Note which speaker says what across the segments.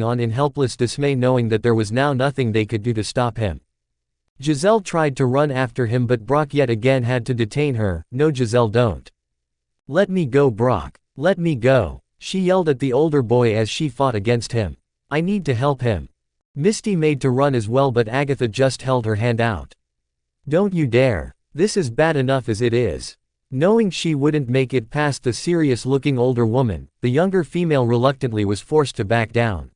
Speaker 1: on in helpless dismay knowing that there was now nothing they could do to stop him. Giselle tried to run after him but Brock yet again had to detain her. "No Giselle, don't. Let me go Brock. Let me go," she yelled at the older boy as she fought against him. "I need to help him." Misty made to run as well but Agatha just held her hand out. "Don't you dare. This is bad enough as it is." Knowing she wouldn't make it past the serious-looking older woman, the younger female reluctantly was forced to back down.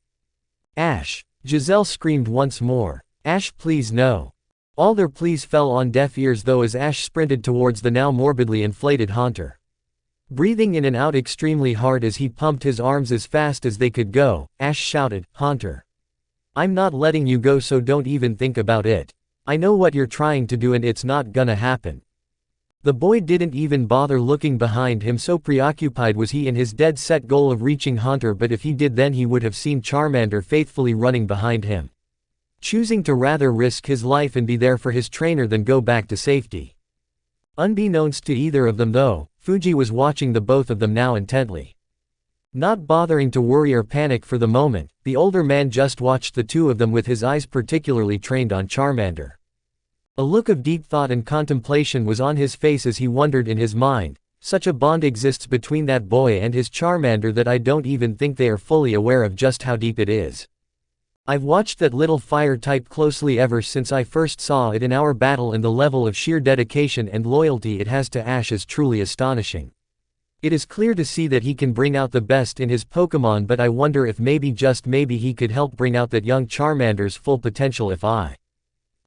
Speaker 1: "Ash!" Giselle screamed once more. "Ash, please no." All their pleas fell on deaf ears though as Ash sprinted towards the now morbidly inflated Haunter. Breathing in and out extremely hard as he pumped his arms as fast as they could go, Ash shouted, "Haunter! I'm not letting you go so don't even think about it. I know what you're trying to do and it's not gonna happen." The boy didn't even bother looking behind him so preoccupied was he in his dead-set goal of reaching Haunter but if he did then he would have seen Charmander faithfully running behind him. Choosing to rather risk his life and be there for his trainer than go back to safety. Unbeknownst to either of them though, Fuji was watching the both of them now intently. Not bothering to worry or panic for the moment, the older man just watched the two of them with his eyes particularly trained on Charmander. A look of deep thought and contemplation was on his face as he wondered in his mind, such a bond exists between that boy and his Charmander that I don't even think they are fully aware of just how deep it is. I've watched that little fire type closely ever since I first saw it in our battle and the level of sheer dedication and loyalty it has to Ash is truly astonishing. It is clear to see that he can bring out the best in his Pokémon but I wonder if maybe just maybe he could help bring out that young Charmander's full potential if I.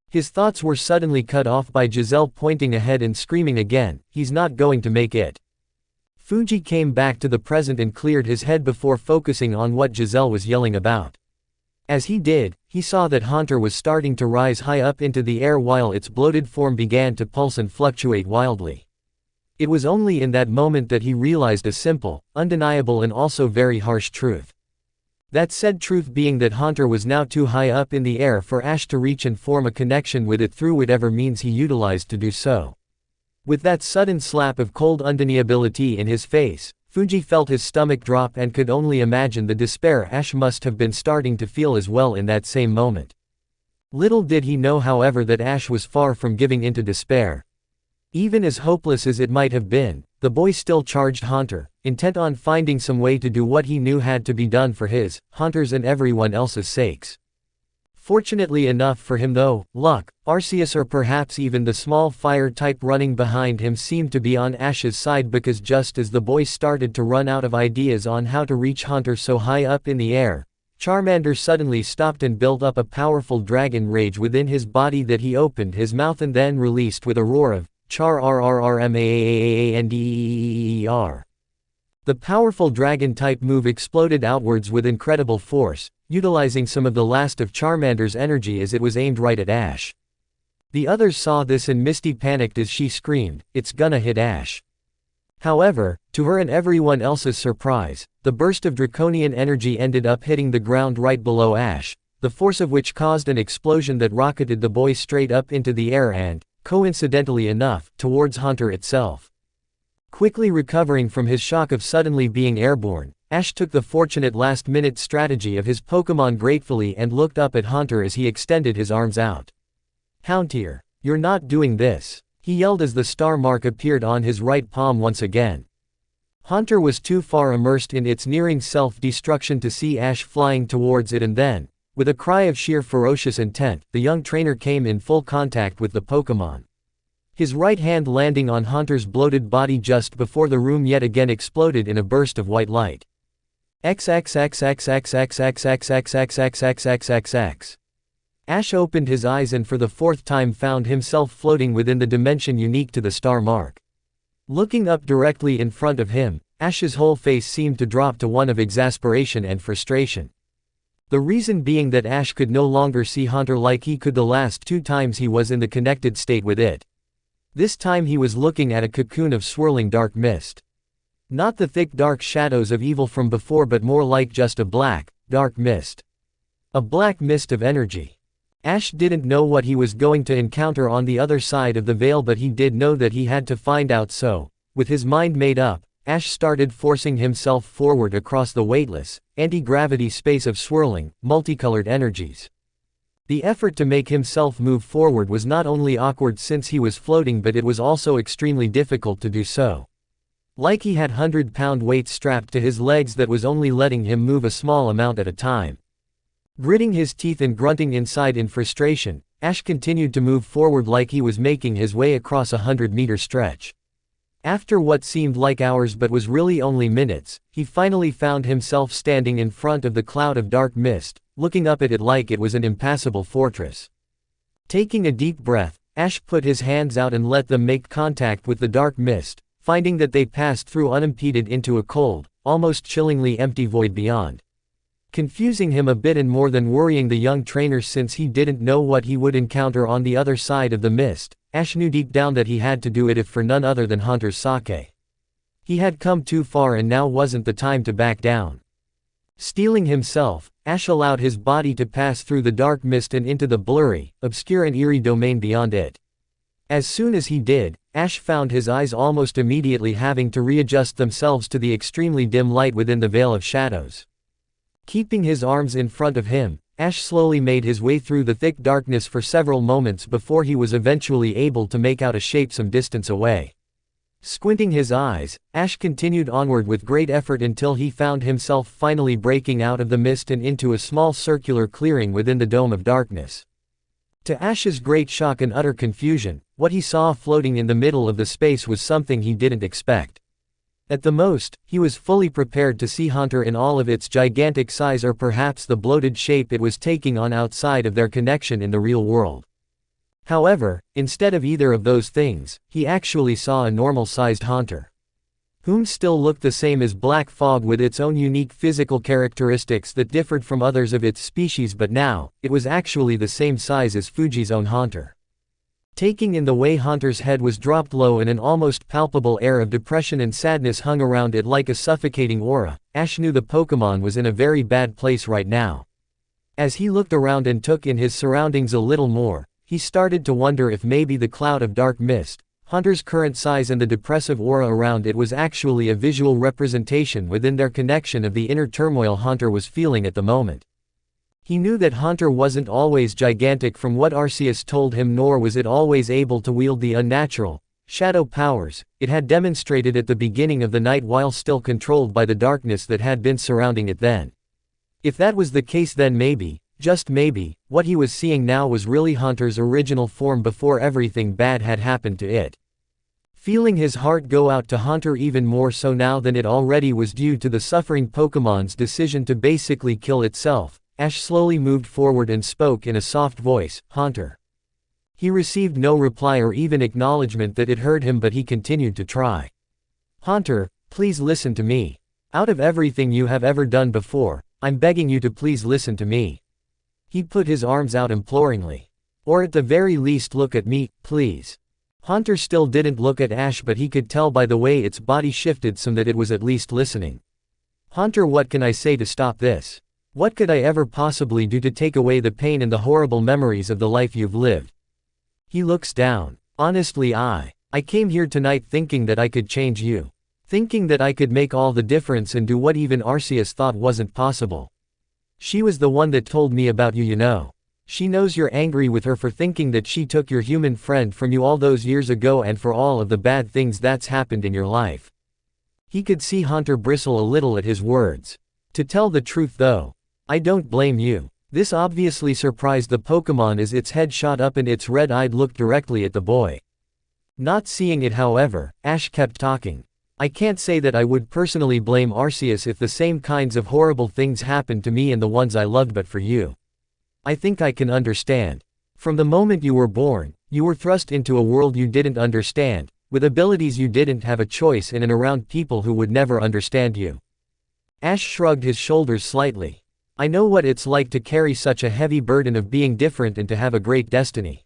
Speaker 1: His thoughts were suddenly cut off by Giselle pointing ahead and screaming again, "He's not going to make it." Fuji came back to the present and cleared his head before focusing on what Giselle was yelling about. As he did, he saw that Haunter was starting to rise high up into the air while its bloated form began to pulse and fluctuate wildly. It was only in that moment that he realized a simple, undeniable and also very harsh truth. That said truth being that Haunter was now too high up in the air for Ash to reach and form a connection with it through whatever means he utilized to do so. With that sudden slap of cold undeniability in his face, Fuji felt his stomach drop and could only imagine the despair Ash must have been starting to feel as well in that same moment. Little did he know however that Ash was far from giving into despair. Even as hopeless as it might have been, the boy still charged Haunter, intent on finding some way to do what he knew had to be done for his, Haunter's and everyone else's sakes. Fortunately enough for him though, Luck, Arceus or perhaps even the small fire type running behind him seemed to be on Ash's side because just as the boy started to run out of ideas on how to reach Haunter so high up in the air, Charmander suddenly stopped and built up a powerful dragon rage within his body that he opened his mouth and then released with a roar of Char rrrrmaaander. The powerful dragon-type move exploded outwards with incredible force, utilizing some of the last of Charmander's energy as it was aimed right at Ash. The others saw this and Misty panicked as she screamed, "It's gonna hit Ash." However, to her and everyone else's surprise, the burst of draconian energy ended up hitting the ground right below Ash, the force of which caused an explosion that rocketed the boy straight up into the air and, coincidentally enough, towards Haunter itself. Quickly recovering from his shock of suddenly being airborne, Ash took the fortunate last-minute strategy of his Pokémon gratefully and looked up at Haunter as he extended his arms out. "Haunter, you're not doing this," he yelled as the star mark appeared on his right palm once again. Haunter was too far immersed in its nearing self-destruction to see Ash flying towards it and then, with a cry of sheer ferocious intent, the young trainer came in full contact with the Pokémon. His right hand landing on Haunter's bloated body just before the room yet again exploded in a burst of white light. XXXXXXXXXXXXXXXXX. Ash opened his eyes and for the fourth time found himself floating within the dimension unique to the star mark. Looking up directly in front of him, Ash's whole face seemed to drop to one of exasperation and frustration. The reason being that Ash could no longer see Haunter like he could the last two times he was in the connected state with it. This time he was looking at a cocoon of swirling dark mist. Not the thick dark shadows of evil from before but more like just a black, dark mist. A black mist of energy. Ash didn't know what he was going to encounter on the other side of the veil but he did know that he had to find out so, with his mind made up, Ash started forcing himself forward across the weightless, anti-gravity space of swirling, multicolored energies. The effort to make himself move forward was not only awkward since he was floating, but it was also extremely difficult to do so. Like he had 100-pound weights strapped to his legs that was only letting him move a small amount at a time. Gritting his teeth and grunting inside in frustration, Ash continued to move forward like he was making his way across a 100-meter stretch. After what seemed like hours but was really only minutes, he finally found himself standing in front of the cloud of dark mist, looking up at it like it was an impassable fortress. Taking a deep breath, Ash put his hands out and let them make contact with the dark mist, finding that they passed through unimpeded into a cold, almost chillingly empty void beyond. Confusing him a bit and more than worrying the young trainer since he didn't know what he would encounter on the other side of the mist, Ash knew deep down that he had to do it if for none other than Hunter's sake. He had come too far and now wasn't the time to back down. Steeling himself, Ash allowed his body to pass through the dark mist and into the blurry, obscure and eerie domain beyond it. As soon as he did, Ash found his eyes almost immediately having to readjust themselves to the extremely dim light within the veil of shadows. Keeping his arms in front of him, Ash slowly made his way through the thick darkness for several moments before he was eventually able to make out a shape some distance away. Squinting his eyes, Ash continued onward with great effort until he found himself finally breaking out of the mist and into a small circular clearing within the dome of darkness. To Ash's great shock and utter confusion, what he saw floating in the middle of the space was something he didn't expect. At the most, he was fully prepared to see Hunter in all of its gigantic size or perhaps the bloated shape it was taking on outside of their connection in the real world. However, instead of either of those things, he actually saw a normal-sized Hunter, whom still looked the same as black fog with its own unique physical characteristics that differed from others of its species, but now, it was actually the same size as Fuji's own Hunter. Taking in the way Hunter's head was dropped low and an almost palpable air of depression and sadness hung around it like a suffocating aura, Ash knew the Pokémon was in a very bad place right now. As he looked around and took in his surroundings a little more, he started to wonder if maybe the cloud of dark mist, Hunter's current size and the depressive aura around it was actually a visual representation within their connection of the inner turmoil Hunter was feeling at the moment. He knew that Hunter wasn't always gigantic from what Arceus told him, nor was it always able to wield the unnatural, shadow powers it had demonstrated at the beginning of the night while still controlled by the darkness that had been surrounding it then. If that was the case, then maybe, just maybe, what he was seeing now was really Hunter's original form before everything bad had happened to it. Feeling his heart go out to Hunter even more so now than it already was due to the suffering Pokémon's decision to basically kill itself, Ash slowly moved forward and spoke in a soft voice, "Hunter." He received no reply or even acknowledgement that it heard him, but he continued to try. "Hunter, please listen to me. Out of everything you have ever done before, I'm begging you to please listen to me." He put his arms out imploringly. "Or at the very least look at me, please." Hunter still didn't look at Ash, but he could tell by the way its body shifted some that it was at least listening. "Hunter, what can I say to stop this? What could I ever possibly do to take away the pain and the horrible memories of the life you've lived?" He looks down. "Honestly, I came here tonight thinking that I could change you. Thinking that I could make all the difference and do what even Arceus thought wasn't possible. She was the one that told me about you, you know. She knows you're angry with her for thinking that she took your human friend from you all those years ago and for all of the bad things that's happened in your life." He could see Hunter bristle a little at his words. "To tell the truth though, I don't blame you." This obviously surprised the Pokémon as its head shot up and its red-eyed looked directly at the boy. Not seeing it, however, Ash kept talking. "I can't say that I would personally blame Arceus if the same kinds of horrible things happened to me and the ones I loved, but for you, I think I can understand. From the moment you were born, you were thrust into a world you didn't understand, with abilities you didn't have a choice in and around people who would never understand you." Ash shrugged his shoulders slightly. "I know what it's like to carry such a heavy burden of being different and to have a great destiny.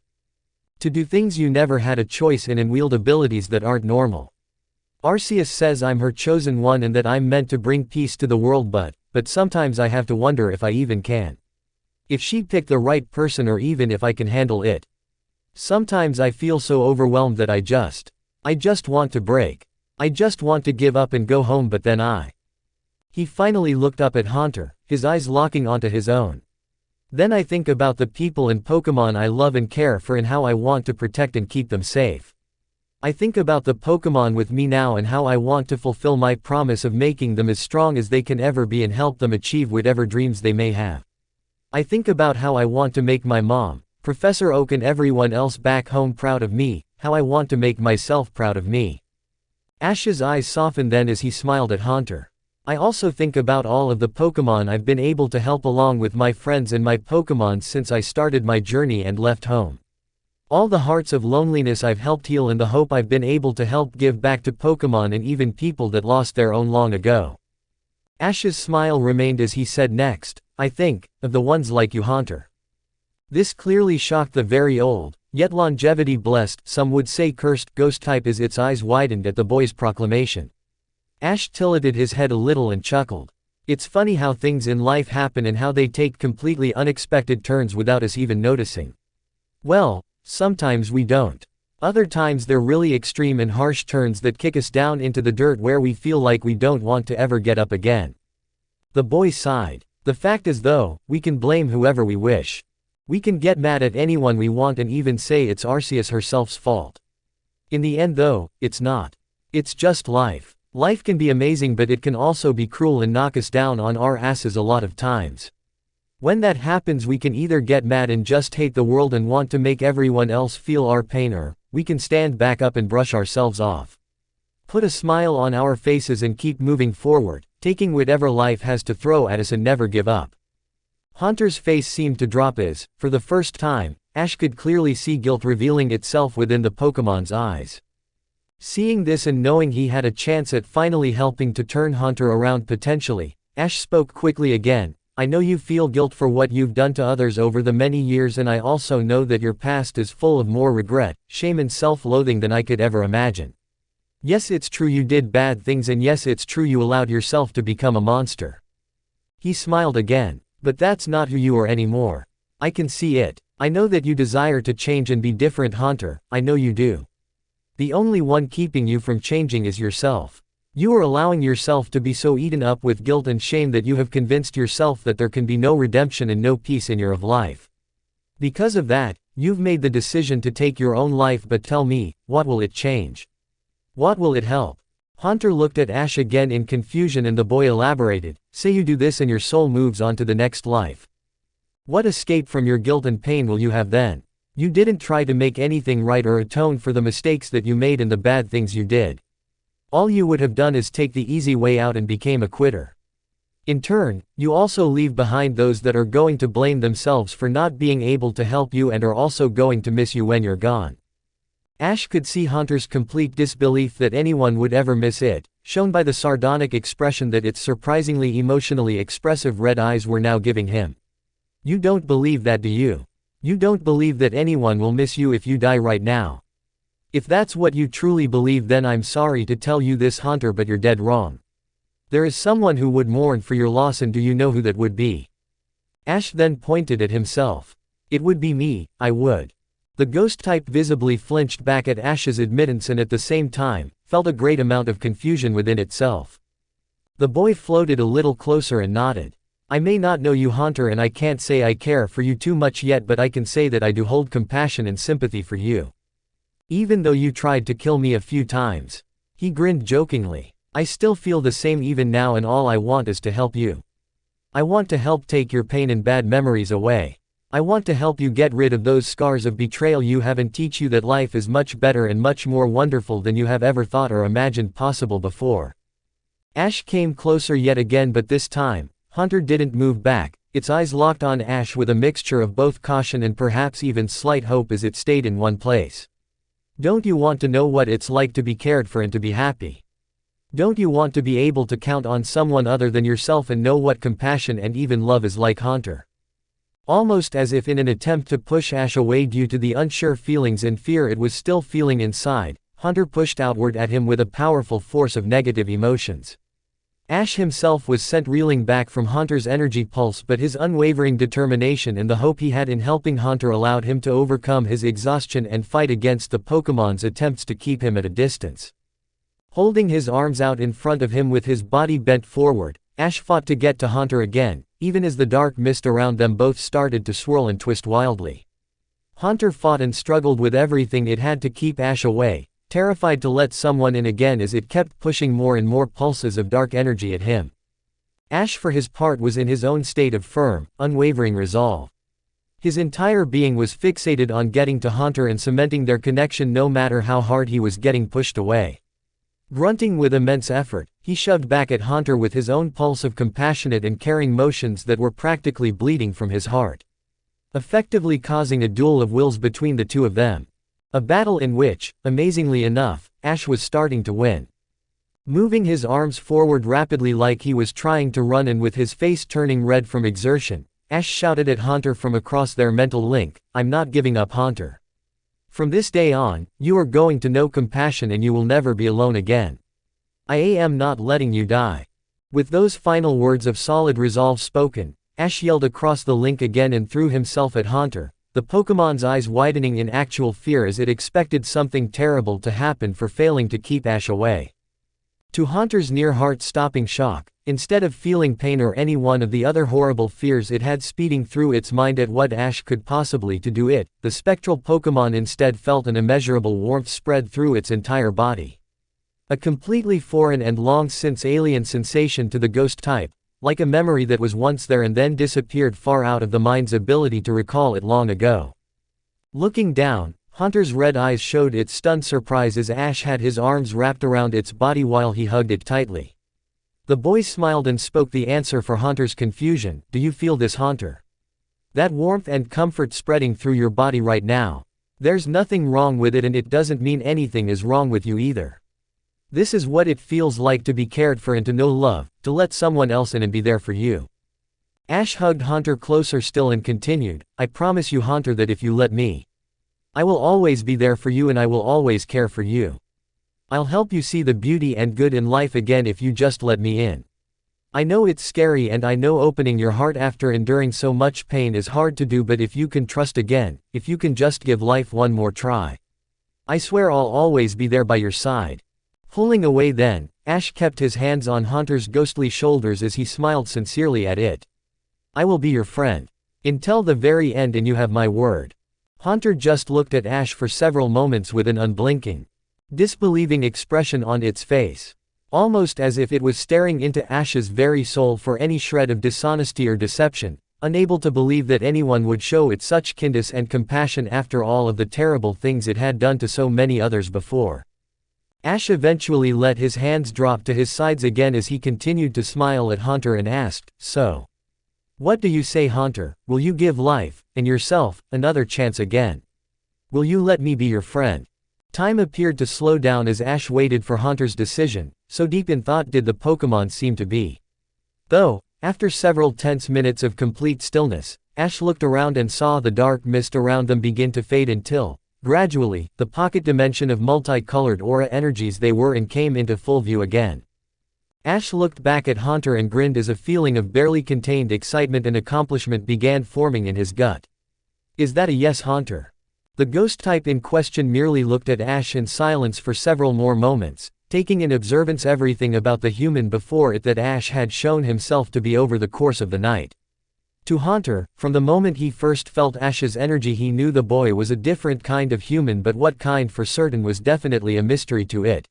Speaker 1: To do things you never had a choice in and wield abilities that aren't normal. Arceus says I'm her chosen one and that I'm meant to bring peace to the world, but sometimes I have to wonder if I even can. If she picked the right person or even if I can handle it. Sometimes I feel so overwhelmed that I just want to break." I just want to give up and go home, but then He finally looked up at Haunter, his eyes locking onto his own. Then I think about the people and Pokémon I love and care for and how I want to protect and keep them safe. I think about the Pokémon with me now and how I want to fulfill my promise of making them as strong as they can ever be and help them achieve whatever dreams they may have. I think about how I want to make my mom, Professor Oak and everyone else back home proud of me, how I want to make myself proud of me. Ash's eyes softened then as he smiled at Haunter. I also think about all of the Pokémon I've been able to help along with my friends and my Pokémon since I started my journey and left home. All the hearts of loneliness I've helped heal and the hope I've been able to help give back to Pokémon and even people that lost their own long ago. Ash's smile remained as he said next, I think, of the ones like you, Haunter. This clearly shocked the very old, yet longevity blessed, some would say cursed, ghost type as its eyes widened at the boy's proclamation. Ash tilted his head a little and chuckled. It's funny how things in life happen and how they take completely unexpected turns without us even noticing. Well, sometimes we don't. Other times they're really extreme and harsh turns that kick us down into the dirt where we feel like we don't want to ever get up again. The boy sighed. The fact is though, we can blame whoever we wish. We can get mad at anyone we want and even say it's Arceus herself's fault. In the end though, it's not. It's just life. Life can be amazing but it can also be cruel and knock us down on our asses a lot of times. When that happens we can either get mad and just hate the world and want to make everyone else feel our pain, or we can stand back up and brush ourselves off. Put a smile on our faces and keep moving forward, taking whatever life has to throw at us and never give up. Haunter's face seemed to drop as, for the first time, Ash could clearly see guilt revealing itself within the Pokémon's eyes. Seeing this and knowing he had a chance at finally helping to turn Haunter around potentially, Ash spoke quickly again. I know you feel guilt for what you've done to others over the many years, and I also know that your past is full of more regret, shame and self-loathing than I could ever imagine. Yes, it's true you did bad things, and yes, it's true you allowed yourself to become a monster. He smiled again. But that's not who you are anymore. I can see it. I know that you desire to change and be different, Haunter, I know you do. The only one keeping you from changing is yourself. You are allowing yourself to be so eaten up with guilt and shame that you have convinced yourself that there can be no redemption and no peace in your life. Because of that, you've made the decision to take your own life, but tell me, what will it change? What will it help? Haunter looked at Ash again in confusion and the boy elaborated, say you do this and your soul moves on to the next life. What escape from your guilt and pain will you have then? You didn't try to make anything right or atone for the mistakes that you made and the bad things you did. All you would have done is take the easy way out and became a quitter. In turn, you also leave behind those that are going to blame themselves for not being able to help you and are also going to miss you when you're gone. Ash could see Haunter's complete disbelief that anyone would ever miss it, shown by the sardonic expression that its surprisingly emotionally expressive red eyes were now giving him. You don't believe that, do you? You don't believe that anyone will miss you if you die right now? If that's what you truly believe, then I'm sorry to tell you this, Haunter, but you're dead wrong. There is someone who would mourn for your loss, and do you know who that would be? Ash then pointed at himself. It would be me, I would. The ghost type visibly flinched back at Ash's admittance and at the same time, felt a great amount of confusion within itself. The boy floated a little closer and nodded. I may not know you, Haunter, and I can't say I care for you too much yet, but I can say that I do hold compassion and sympathy for you. Even though you tried to kill me a few times. He grinned jokingly. I still feel the same even now, and all I want is to help you. I want to help take your pain and bad memories away. I want to help you get rid of those scars of betrayal you have and teach you that life is much better and much more wonderful than you have ever thought or imagined possible before. Ash came closer yet again, but this time, Haunter didn't move back, its eyes locked on Ash with a mixture of both caution and perhaps even slight hope as it stayed in one place. Don't you want to know what it's like to be cared for and to be happy? Don't you want to be able to count on someone other than yourself and know what compassion and even love is like, Haunter? Almost as if in an attempt to push Ash away due to the unsure feelings and fear it was still feeling inside, Haunter pushed outward at him with a powerful force of negative emotions. Ash himself was sent reeling back from Haunter's energy pulse, but his unwavering determination and the hope he had in helping Haunter allowed him to overcome his exhaustion and fight against the Pokémon's attempts to keep him at a distance. Holding his arms out in front of him with his body bent forward, Ash fought to get to Hunter again, even as the dark mist around them both started to swirl and twist wildly. Hunter fought and struggled with everything it had to keep Ash away, terrified to let someone in again as it kept pushing more and more pulses of dark energy at him. Ash for his part was in his own state of firm, unwavering resolve. His entire being was fixated on getting to Hunter and cementing their connection no matter how hard he was getting pushed away. Grunting with immense effort, he shoved back at Hunter with his own pulse of compassionate and caring motions that were practically bleeding from his heart, effectively causing a duel of wills between the two of them. A battle in which, amazingly enough, Ash was starting to win. Moving his arms forward rapidly like he was trying to run and with his face turning red from exertion, Ash shouted at Hunter from across their mental link, "I'm not giving up, Hunter. From this day on, you are going to know compassion and you will never be alone again. I am not letting you die." With those final words of solid resolve spoken, Ash yelled across the link again and threw himself at Hunter, the Pokemon's eyes widening in actual fear as it expected something terrible to happen for failing to keep Ash away. To Hunter's near heart-stopping shock, instead of feeling pain or any one of the other horrible fears it had speeding through its mind at what Ash could possibly to do it, the spectral Pokémon instead felt an immeasurable warmth spread through its entire body. A completely foreign and long-since alien sensation to the ghost type, like a memory that was once there and then disappeared far out of the mind's ability to recall it long ago. Looking down, Hunter's red eyes showed its stunned surprise as Ash had his arms wrapped around its body while he hugged it tightly. The boy smiled and spoke the answer for Hunter's confusion. "Do you feel this, Hunter? That warmth and comfort spreading through your body right now? There's nothing wrong with it and it doesn't mean anything is wrong with you either. This is what it feels like to be cared for and to know love, to let someone else in and be there for you." Ash hugged Hunter closer still and continued, "I promise you, Hunter, that if you let me, I will always be there for you and I will always care for you. I'll help you see the beauty and good in life again if you just let me in. I know it's scary and I know opening your heart after enduring so much pain is hard to do, but if you can trust again, if you can just give life one more try, I swear I'll always be there by your side." Pulling away then, Ash kept his hands on Hunter's ghostly shoulders as he smiled sincerely at it. "I will be your friend. Until the very end, and you have my word." Hunter just looked at Ash for several moments with an unblinking, disbelieving expression on its face, almost as if it was staring into Ash's very soul for any shred of dishonesty or deception, unable to believe that anyone would show it such kindness and compassion after all of the terrible things it had done to so many others before. Ash eventually let his hands drop to his sides again as he continued to smile at Hunter and asked, "So, what do you say, Hunter? Will you give life, and yourself, another chance again? Will you let me be your friend?" Time appeared to slow down as Ash waited for Hunter's decision, so deep in thought did the Pokémon seem to be. Though, after several tense minutes of complete stillness, Ash looked around and saw the dark mist around them begin to fade until, gradually, the pocket dimension of multicolored aura energies they were in came into full view again. Ash looked back at Hunter and grinned as a feeling of barely contained excitement and accomplishment began forming in his gut. "Is that a yes, Hunter?" The ghost type in question merely looked at Ash in silence for several more moments, taking in observance everything about the human before it that Ash had shown himself to be over the course of the night. To Hunter, from the moment he first felt Ash's energy, he knew the boy was a different kind of human, but what kind for certain was definitely a mystery to it.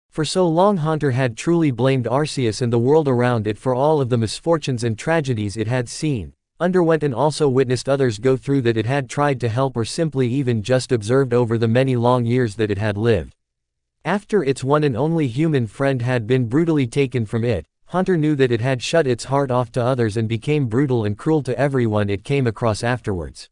Speaker 1: For so long Hunter had truly blamed Arceus and the world around it for all of the misfortunes and tragedies it had seen, underwent and also witnessed others go through that it had tried to help or simply even just observed over the many long years that it had lived. After its one and only human friend had been brutally taken from it, Hunter knew that it had shut its heart off to others and became brutal and cruel to everyone it came across afterwards.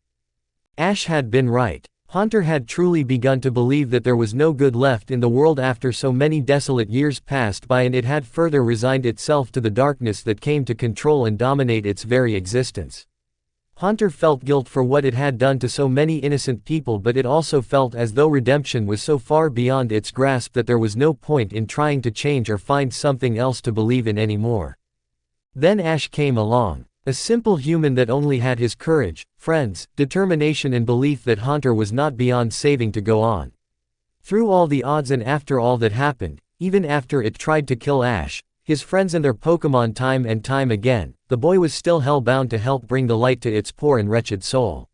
Speaker 1: Ash had been right. Hunter had truly begun to believe that there was no good left in the world after so many desolate years passed by, and it had further resigned itself to the darkness that came to control and dominate its very existence. Hunter felt guilt for what it had done to so many innocent people, but it also felt as though redemption was so far beyond its grasp that there was no point in trying to change or find something else to believe in anymore. Then Ash came along. A simple human that only had his courage, friends, determination and belief that Hunter was not beyond saving to go on. Through all the odds and after all that happened, Even after it tried to kill Ash, his friends and their Pokémon time and time again, the boy was still hell-bound to help bring the light to its poor and wretched soul.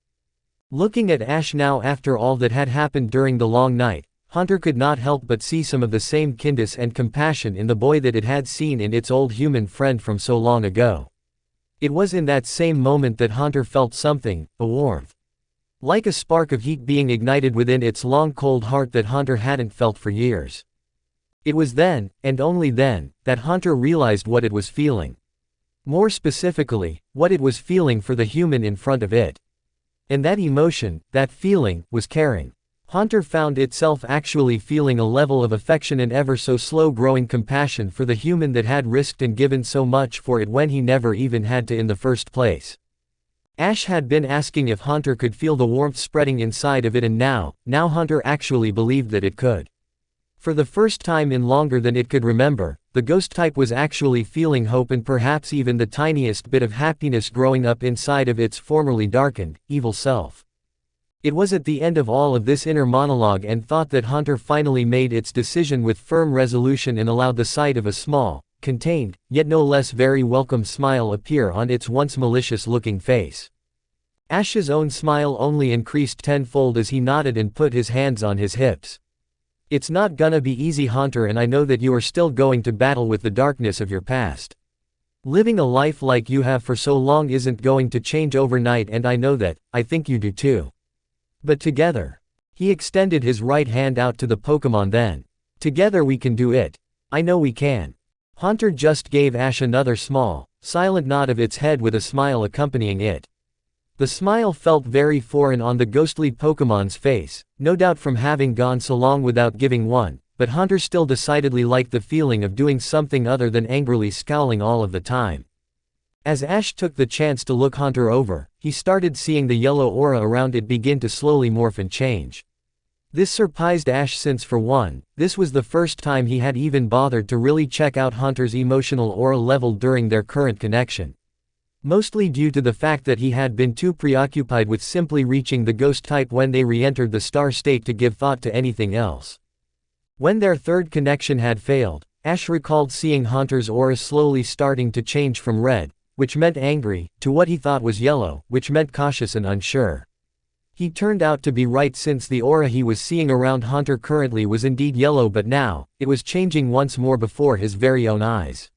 Speaker 1: Looking at Ash now after all that had happened during the long night, Hunter could not help but see some of the same kindness and compassion in the boy that it had seen in its old human friend from so long ago. It was in that same moment that Hunter felt something, a warmth. Like a spark of heat being ignited within its long cold heart that Hunter hadn't felt for years. It was then, and only then, that Hunter realized what it was feeling. More specifically, what it was feeling for the human in front of it. And that emotion, that feeling, was caring. Hunter found itself actually feeling a level of affection and ever so slow-growing compassion for the human that had risked and given so much for it when he never even had to in the first place. Ash had been asking if Hunter could feel the warmth spreading inside of it, and now Hunter actually believed that it could. For the first time in longer than it could remember, the ghost type was actually feeling hope and perhaps even the tiniest bit of happiness growing up inside of its formerly darkened, evil self. It was at the end of all of this inner monologue and thought that Hunter finally made its decision with firm resolution and allowed the sight of a small, contained, yet no less very welcome smile appear on its once malicious-looking face. Ash's own smile only increased tenfold as he nodded and put his hands on his hips. "It's not gonna be easy, Hunter, and I know that you are still going to battle with the darkness of your past. Living a life like you have for so long isn't going to change overnight, and I know that, I think you do too. But together." He extended his right hand out to the Pokémon then. "Together we can do it. I know we can." Hunter just gave Ash another small, silent nod of its head with a smile accompanying it. The smile felt very foreign on the ghostly Pokémon's face, no doubt from having gone so long without giving one, but Hunter still decidedly liked the feeling of doing something other than angrily scowling all of the time. As Ash took the chance to look Hunter over, he started seeing the yellow aura around it begin to slowly morph and change. This surprised Ash since, for one, this was the first time he had even bothered to really check out Hunter's emotional aura level during their current connection. Mostly due to the fact that he had been too preoccupied with simply reaching the ghost type when they re-entered the star state to give thought to anything else. When their third connection had failed, Ash recalled seeing Hunter's aura slowly starting to change from red, which meant angry, to what he thought was yellow, which meant cautious and unsure. He turned out to be right, since the aura he was seeing around Hunter currently was indeed yellow, but now, it was changing once more before his very own eyes.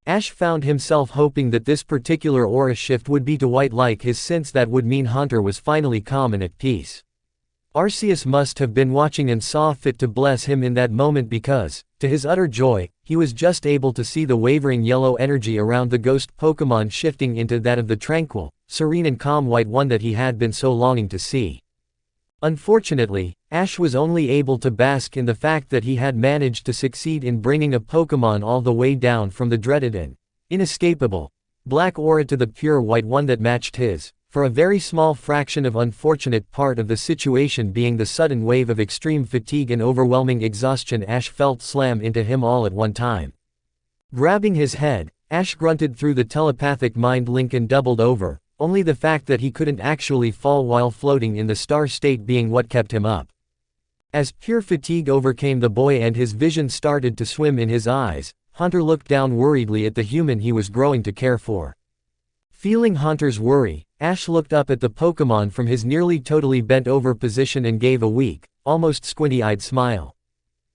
Speaker 1: Ash found himself hoping that this particular aura shift would be to white like his, since that would mean Hunter was finally calm and at peace. Arceus must have been watching and saw fit to bless him in that moment because, to his utter joy, he was just able to see the wavering yellow energy around the ghost Pokémon shifting into that of the tranquil, serene and calm white one that he had been so longing to see. Unfortunately, Ash was only able to bask in the fact that he had managed to succeed in bringing a Pokémon all the way down from the dreaded and inescapable black aura to the pure white one that matched his, for a very small fraction of unfortunate part of the situation being the sudden wave of extreme fatigue and overwhelming exhaustion Ash felt slam into him all at one time. Grabbing his head, Ash grunted through the telepathic mind link and doubled over, only the fact that he couldn't actually fall while floating in the star state being what kept him up. As pure fatigue overcame the boy and his vision started to swim in his eyes, Hunter looked down worriedly at the human he was growing to care for. Feeling Hunter's worry, Ash looked up at the Pokémon from his nearly totally bent-over position and gave a weak, almost squinty-eyed smile.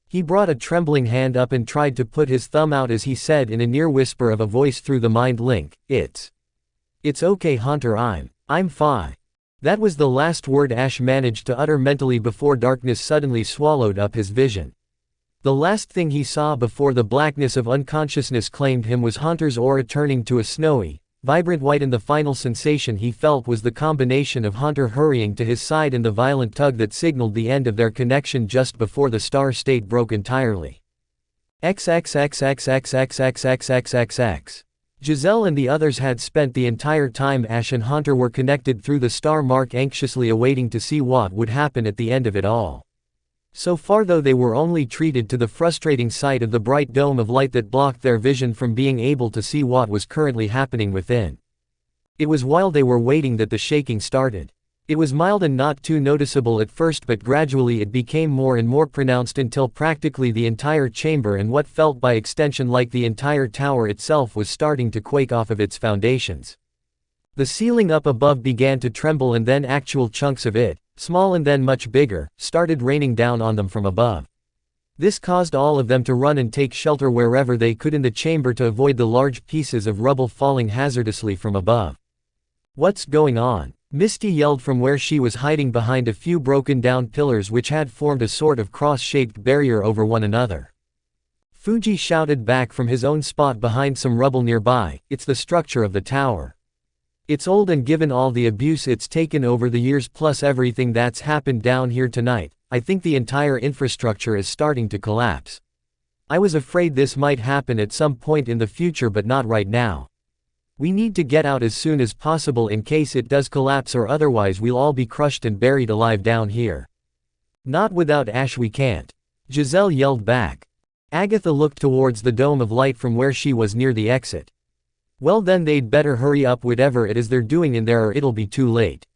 Speaker 1: He brought a trembling hand up and tried to put his thumb out as he said in a near whisper of a voice through the mind link, It's okay, Hunter, I'm fine." That was the last word Ash managed to utter mentally before darkness suddenly swallowed up his vision. The last thing he saw before the blackness of unconsciousness claimed him was Hunter's aura turning to a snowy, vibrant white, and the final sensation he felt was the combination of Hunter hurrying to his side and the violent tug that signaled the end of their connection just before the star state broke entirely. XXXXXXXXXXX. Giselle and the others had spent the entire time Ash and Hunter were connected through the star mark, anxiously awaiting to see what would happen at the end of it all. So far though, they were only treated to the frustrating sight of the bright dome of light that blocked their vision from being able to see what was currently happening within. It was while they were waiting that the shaking started. It was mild and not too noticeable at first, but gradually it became more and more pronounced until practically the entire chamber and what felt by extension like the entire tower itself was starting to quake off of its foundations. The ceiling up above began to tremble, and then actual chunks of it, small and then much bigger, started raining down on them from above. This caused all of them to run and take shelter wherever they could in the chamber to avoid the large pieces of rubble falling hazardously from above. "What's going on?" Misty yelled from where she was hiding behind a few broken down pillars which had formed a sort of cross-shaped barrier over one another. Fuji shouted back from his own spot behind some rubble nearby, "It's the structure of the tower. It's old, and given all the abuse it's taken over the years plus everything that's happened down here tonight, I think the entire infrastructure is starting to collapse. I was afraid this might happen at some point in the future, but not right now. We need to get out as soon as possible in case it does collapse, or otherwise we'll all be crushed and buried alive down here." "Not without Ash, we can't," Giselle yelled back. Agatha looked towards the dome of light from where she was near the exit. "Well then they'd better hurry up whatever it is they're doing in there, or it'll be too late."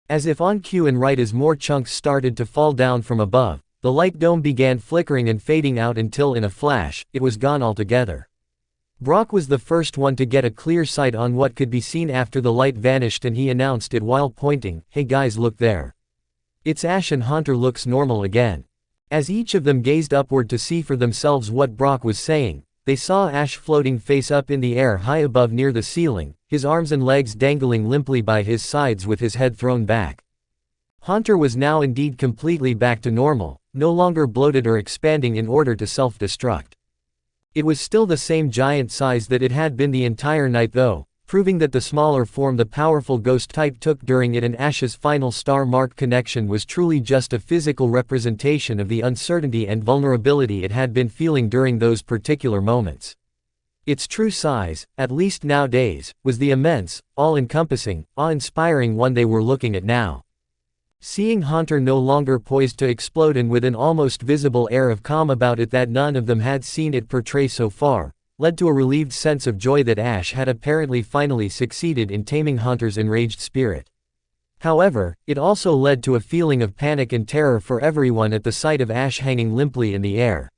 Speaker 1: As if on cue and right as more chunks started to fall down from above, the light dome began flickering and fading out until in a flash, it was gone altogether. Brock was the first one to get a clear sight on what could be seen after the light vanished, and he announced it while pointing, "Hey guys, look there. It's Ash, and Haunter looks normal again." As each of them gazed upward to see for themselves what Brock was saying, they saw Ash floating face up in the air high above near the ceiling, his arms and legs dangling limply by his sides with his head thrown back. Haunter was now indeed completely back to normal, no longer bloated or expanding in order to self-destruct. It was still the same giant size that it had been the entire night though, proving that the smaller form the powerful ghost type took during it and Ash's final star-marked connection was truly just a physical representation of the uncertainty and vulnerability it had been feeling during those particular moments. Its true size, at least nowadays, was the immense, all-encompassing, awe-inspiring one they were looking at now. Seeing Haunter no longer poised to explode and with an almost visible air of calm about it that none of them had seen it portray so far, led to a relieved sense of joy that Ash had apparently finally succeeded in taming Haunter's enraged spirit. However, it also led to a feeling of panic and terror for everyone at the sight of Ash hanging limply in the air.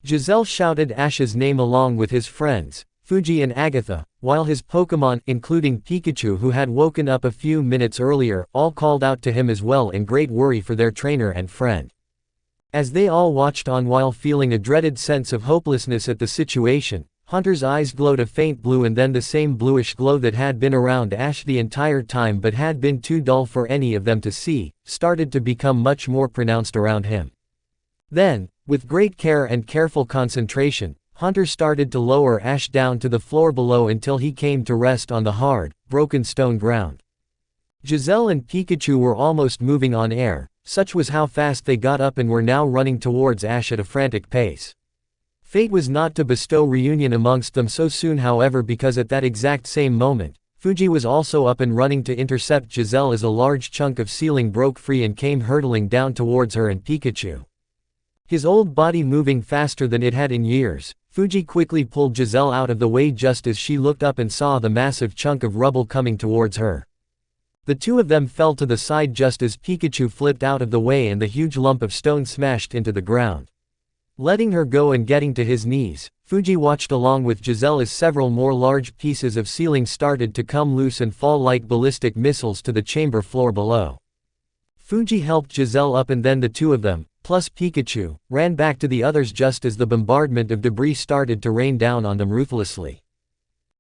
Speaker 1: Giselle shouted Ash's name along with his friends, Fuji and Agatha, while his Pokémon, including Pikachu who had woken up a few minutes earlier, all called out to him as well in great worry for their trainer and friend. As they all watched on while feeling a dreaded sense of hopelessness at the situation, Haunter's eyes glowed a faint blue, and then the same bluish glow that had been around Ash the entire time but had been too dull for any of them to see, started to become much more pronounced around him. Then, with great care and careful concentration, Haunter started to lower Ash down to the floor below until he came to rest on the hard, broken stone ground. Giselle and Pikachu were almost moving on air, such was how fast they got up and were now running towards Ash at a frantic pace. Fate was not to bestow reunion amongst them so soon, however, because at that exact same moment, Fuji was also up and running to intercept Giselle as a large chunk of ceiling broke free and came hurtling down towards her and Pikachu. His old body moving faster than it had in years, Fuji quickly pulled Giselle out of the way just as she looked up and saw the massive chunk of rubble coming towards her. The two of them fell to the side just as Pikachu flipped out of the way and the huge lump of stone smashed into the ground. Letting her go and getting to his knees, Fuji watched along with Giselle as several more large pieces of ceiling started to come loose and fall like ballistic missiles to the chamber floor below. Fuji helped Giselle up, and then the two of them, plus Pikachu, ran back to the others just as the bombardment of debris started to rain down on them ruthlessly.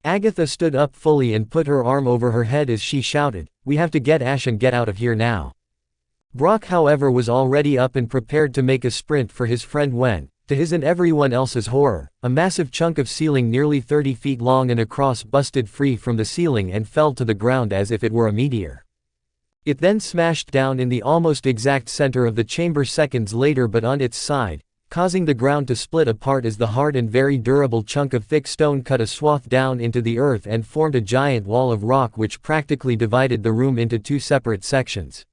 Speaker 1: Agatha stood up fully and put her arm over her head as she shouted, "We have to get Ash and get out of here now." Brock, however, was already up and prepared to make a sprint for his friend when, to his and everyone else's horror, a massive chunk of ceiling nearly 30 feet long and across busted free from the ceiling and fell to the ground as if it were a meteor. It then smashed down in the almost exact center of the chamber seconds later, but on its side, causing the ground to split apart as the hard and very durable chunk of thick stone cut a swath down into the earth and formed a giant wall of rock which practically divided the room into two separate sections.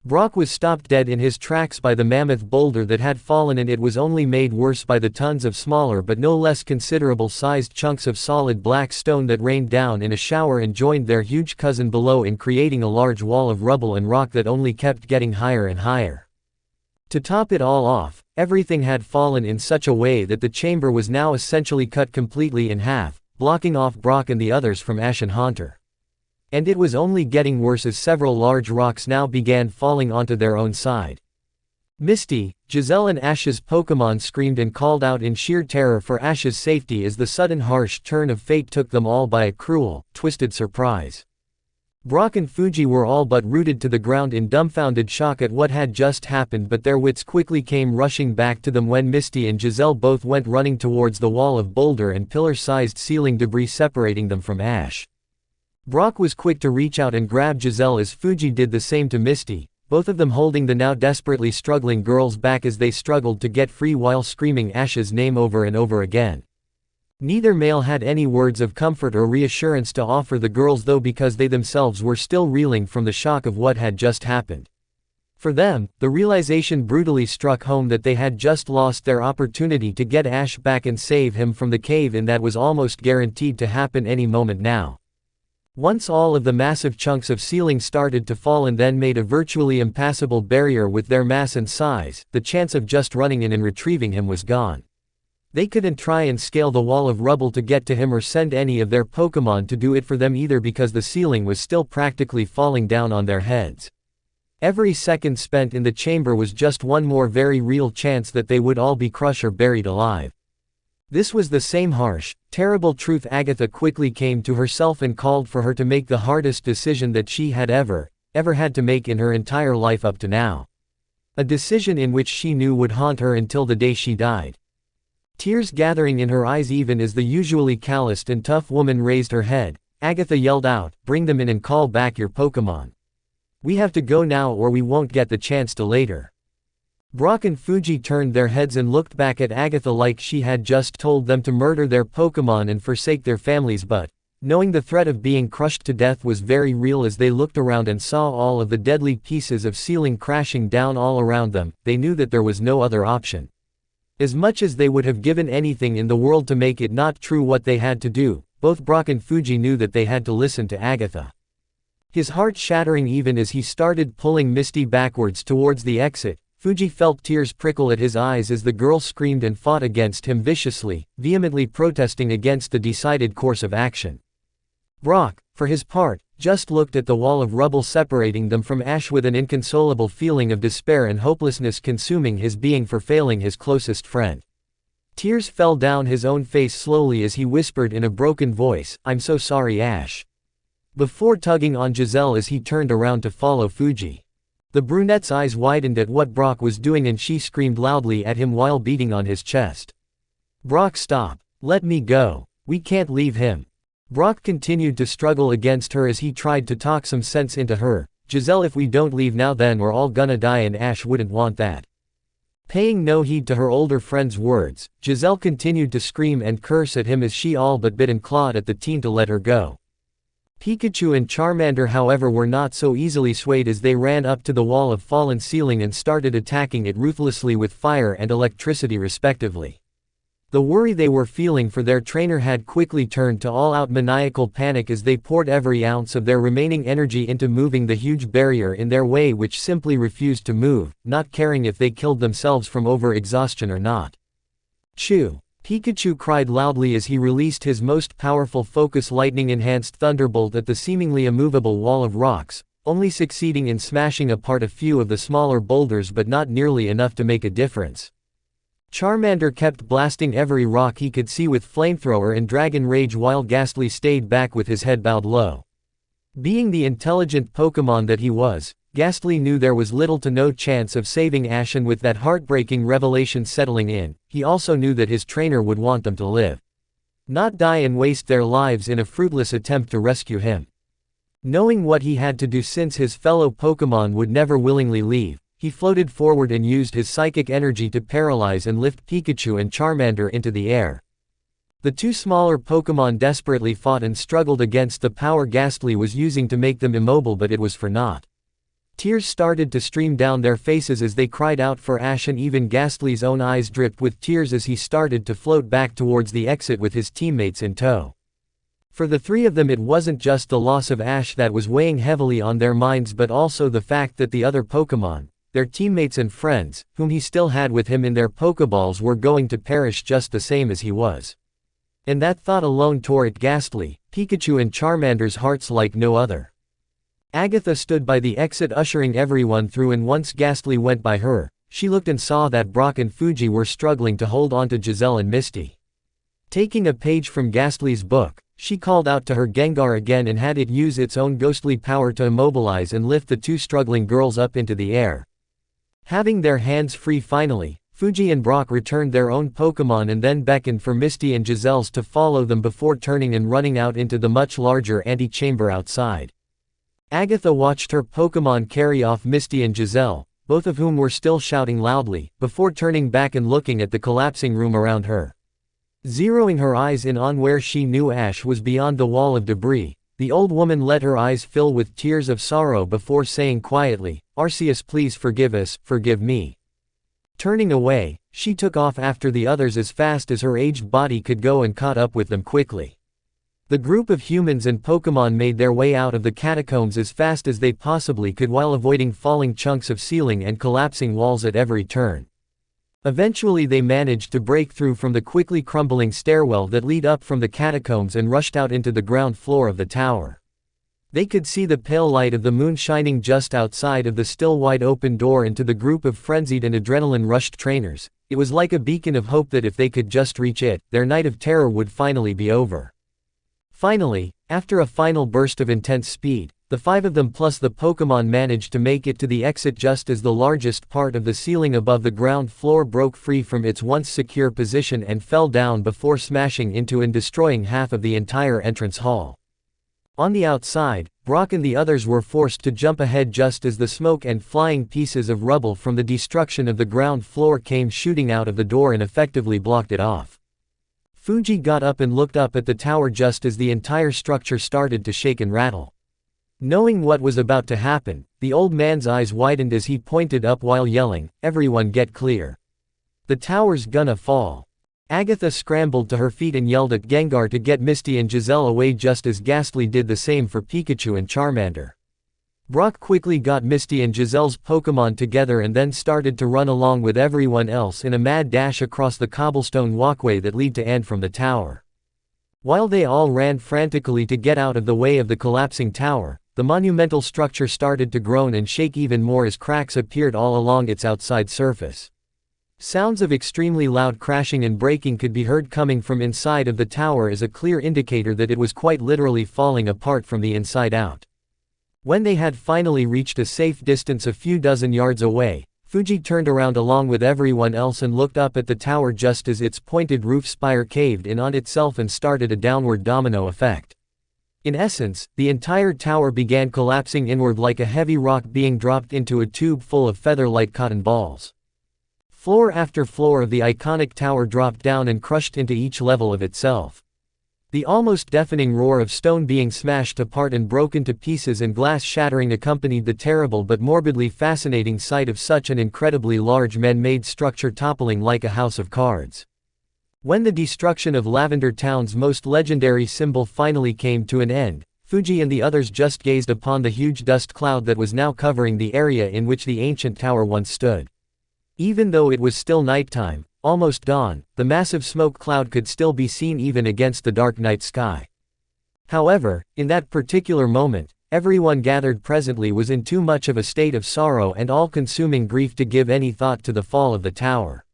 Speaker 1: Brock was stopped dead in his tracks by the mammoth boulder that had fallen, and it was only made worse by the tons of smaller but no less considerable sized chunks of solid black stone that rained down in a shower and joined their huge cousin below in creating a large wall of rubble and rock that only kept getting higher and higher. To top it all off, everything had fallen in such a way that the chamber was now essentially cut completely in half, blocking off Brock and the others from Ash and Haunter. And it was only getting worse as several large rocks now began falling onto their own side. Misty, Giselle and Ash's Pokémon screamed and called out in sheer terror for Ash's safety as the sudden harsh turn of fate took them all by a cruel, twisted surprise. Brock and Fuji were all but rooted to the ground in dumbfounded shock at what had just happened, but their wits quickly came rushing back to them when Misty and Giselle both went running towards the wall of boulder and pillar-sized ceiling debris separating them from Ash. Brock was quick to reach out and grab Giselle as Fuji did the same to Misty, both of them holding the now desperately struggling girls back as they struggled to get free while screaming Ash's name over and over again. Neither male had any words of comfort or reassurance to offer the girls though, because they themselves were still reeling from the shock of what had just happened. For them, the realization brutally struck home that they had just lost their opportunity to get Ash back and save him from the cave-in that was almost guaranteed to happen any moment now. Once all of the massive chunks of ceiling started to fall and then made a virtually impassable barrier with their mass and size, the chance of just running in and retrieving him was gone. They couldn't try and scale the wall of rubble to get to him or send any of their Pokémon to do it for them either, because the ceiling was still practically falling down on their heads. Every second spent in the chamber was just one more very real chance that they would all be crushed or buried alive. This was the same harsh, terrible truth. Agatha quickly came to herself and called for her to make the hardest decision that she had ever had to make in her entire life up to now. A decision in which she knew would haunt her until the day she died. Tears gathering in her eyes even as the usually calloused and tough woman raised her head, Agatha yelled out, "Bring them in and call back your Pokémon. We have to go now or we won't get the chance to later." Brock and Fuji turned their heads and looked back at Agatha like she had just told them to murder their Pokémon and forsake their families, but, knowing the threat of being crushed to death was very real as they looked around and saw all of the deadly pieces of ceiling crashing down all around them, they knew that there was no other option. As much as they would have given anything in the world to make it not true what they had to do, both Brock and Fuji knew that they had to listen to Agatha. His heart shattering even as he started pulling Misty backwards towards the exit, Fuji felt tears prickle at his eyes as the girl screamed and fought against him viciously, vehemently protesting against the decided course of action. Brock, for his part, just looked at the wall of rubble separating them from Ash with an inconsolable feeling of despair and hopelessness consuming his being for failing his closest friend. Tears fell down his own face slowly as he whispered in a broken voice, "I'm so sorry, Ash," before tugging on Giselle as he turned around to follow Fuji. The brunette's eyes widened at what Brock was doing and she screamed loudly at him while beating on his chest. "Brock, stop. Let me go. We can't leave him." Brock continued to struggle against her as he tried to talk some sense into her. "Giselle, if we don't leave now then we're all gonna die and Ash wouldn't want that." Paying no heed to her older friend's words, Giselle continued to scream and curse at him as she all but bit and clawed at the teen to let her go. Pikachu and Charmander however were not so easily swayed as they ran up to the wall of fallen ceiling and started attacking it ruthlessly with fire and electricity respectively. The worry they were feeling for their trainer had quickly turned to all-out maniacal panic as they poured every ounce of their remaining energy into moving the huge barrier in their way which simply refused to move, not caring if they killed themselves from over-exhaustion or not. "Chew!" Pikachu cried loudly as he released his most powerful focus lightning-enhanced thunderbolt at the seemingly immovable wall of rocks, only succeeding in smashing apart a few of the smaller boulders but not nearly enough to make a difference. Charmander kept blasting every rock he could see with flamethrower and dragon rage while Ghastly stayed back with his head bowed low. Being the intelligent Pokémon that he was, Ghastly knew there was little to no chance of saving Ash, and with that heartbreaking revelation settling in, he also knew that his trainer would want them to live, not die and waste their lives in a fruitless attempt to rescue him. Knowing what he had to do since his fellow Pokémon would never willingly leave, he floated forward and used his psychic energy to paralyze and lift Pikachu and Charmander into the air. The two smaller Pokémon desperately fought and struggled against the power Ghastly was using to make them immobile, but it was for naught. Tears started to stream down their faces as they cried out for Ash, and even Ghastly's own eyes dripped with tears as he started to float back towards the exit with his teammates in tow. For the three of them, it wasn't just the loss of Ash that was weighing heavily on their minds, but also the fact that the other Pokémon, their teammates and friends, whom he still had with him in their Pokeballs, were going to perish just the same as he was. And that thought alone tore at Ghastly, Pikachu and Charmander's hearts like no other. Agatha stood by the exit ushering everyone through, and once Ghastly went by her, she looked and saw that Brock and Fuji were struggling to hold on to Giselle and Misty. Taking a page from Ghastly's book, she called out to her Gengar again and had it use its own ghostly power to immobilize and lift the two struggling girls up into the air. Having their hands free finally, Fuji and Brock returned their own Pokémon and then beckoned for Misty and Giselle's to follow them before turning and running out into the much larger antechamber outside. Agatha watched her Pokémon carry off Misty and Giselle, both of whom were still shouting loudly, before turning back and looking at the collapsing room around her. Zeroing her eyes in on where she knew Ash was beyond the wall of debris, the old woman let her eyes fill with tears of sorrow before saying quietly, "Arceus, please forgive us, forgive me." Turning away, she took off after the others as fast as her aged body could go and caught up with them quickly. The group of humans and Pokémon made their way out of the catacombs as fast as they possibly could while avoiding falling chunks of ceiling and collapsing walls at every turn. Eventually they managed to break through from the quickly crumbling stairwell that lead up from the catacombs and rushed out into the ground floor of the tower. They could see the pale light of the moon shining just outside of the still wide open door, and to the group of frenzied and adrenaline-rushed trainers, it was like a beacon of hope that if they could just reach it, their night of terror would finally be over. Finally, after a final burst of intense speed, the five of them plus the Pokémon managed to make it to the exit just as the largest part of the ceiling above the ground floor broke free from its once secure position and fell down before smashing into and destroying half of the entire entrance hall. On the outside, Brock and the others were forced to jump ahead just as the smoke and flying pieces of rubble from the destruction of the ground floor came shooting out of the door and effectively blocked it off. Fuji got up and looked up at the tower just as the entire structure started to shake and rattle. Knowing what was about to happen, the old man's eyes widened as he pointed up while yelling, "Everyone get clear. The tower's gonna fall." Agatha scrambled to her feet and yelled at Gengar to get Misty and Giselle away just as Ghastly did the same for Pikachu and Charmander. Brock quickly got Misty and Giselle's Pokémon together and then started to run along with everyone else in a mad dash across the cobblestone walkway that led to and from the tower. While they all ran frantically to get out of the way of the collapsing tower, the monumental structure started to groan and shake even more as cracks appeared all along its outside surface. Sounds of extremely loud crashing and breaking could be heard coming from inside of the tower as a clear indicator that it was quite literally falling apart from the inside out. When they had finally reached a safe distance a few dozen yards away, Fuji turned around along with everyone else and looked up at the tower just as its pointed roof spire caved in on itself and started a downward domino effect. In essence, the entire tower began collapsing inward like a heavy rock being dropped into a tube full of feather-like cotton balls. Floor after floor of the iconic tower dropped down and crushed into each level of itself. The almost deafening roar of stone being smashed apart and broken to pieces and glass shattering accompanied the terrible but morbidly fascinating sight of such an incredibly large man-made structure toppling like a house of cards. When the destruction of Lavender Town's most legendary symbol finally came to an end, Fuji and the others just gazed upon the huge dust cloud that was now covering the area in which the ancient tower once stood. Even though it was still nighttime, almost dawn, the massive smoke cloud could still be seen even against the dark night sky. However, in that particular moment, everyone gathered presently was in too much of a state of sorrow and all-consuming grief to give any thought to the fall of the tower.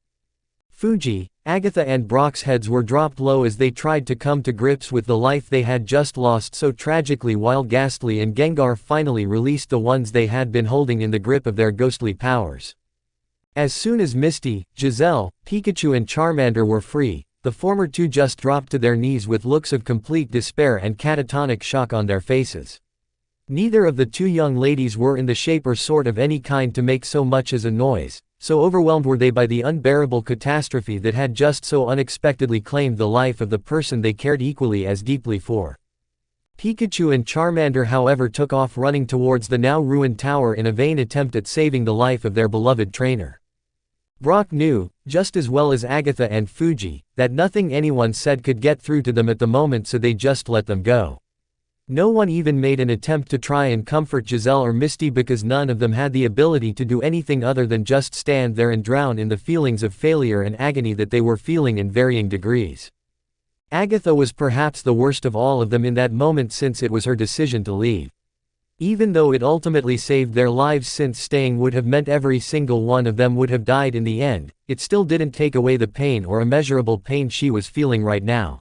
Speaker 1: Fuji, Agatha and Brock's heads were dropped low as they tried to come to grips with the life they had just lost so tragically, while Ghastly and Gengar finally released the ones they had been holding in the grip of their ghostly powers. As soon as Misty, Giselle, Pikachu and Charmander were free, the former two just dropped to their knees with looks of complete despair and catatonic shock on their faces. Neither of the two young ladies were in the shape or sort of any kind to make so much as a noise, so overwhelmed were they by the unbearable catastrophe that had just so unexpectedly claimed the life of the person they cared equally as deeply for. Pikachu and Charmander however took off running towards the now ruined tower in a vain attempt at saving the life of their beloved trainer. Brock knew, just as well as Agatha and Fuji, that nothing anyone said could get through to them at the moment, so they just let them go. No one even made an attempt to try and comfort Giselle or Misty because none of them had the ability to do anything other than just stand there and drown in the feelings of failure and agony that they were feeling in varying degrees. Agatha was perhaps the worst of all of them in that moment, since it was her decision to leave. Even though it ultimately saved their lives, since staying would have meant every single one of them would have died in the end, it still didn't take away the pain or immeasurable pain she was feeling right now.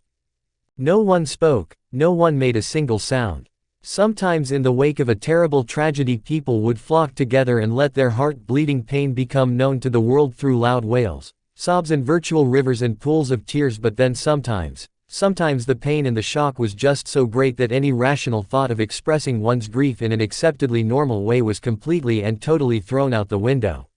Speaker 1: No one spoke, no one made a single sound. Sometimes in the wake of a terrible tragedy, people would flock together and let their heart-bleeding pain become known to the world through loud wails, sobs and virtual rivers and pools of tears, but then sometimes the pain and the shock was just so great that any rational thought of expressing one's grief in an acceptably normal way was completely and totally thrown out the window.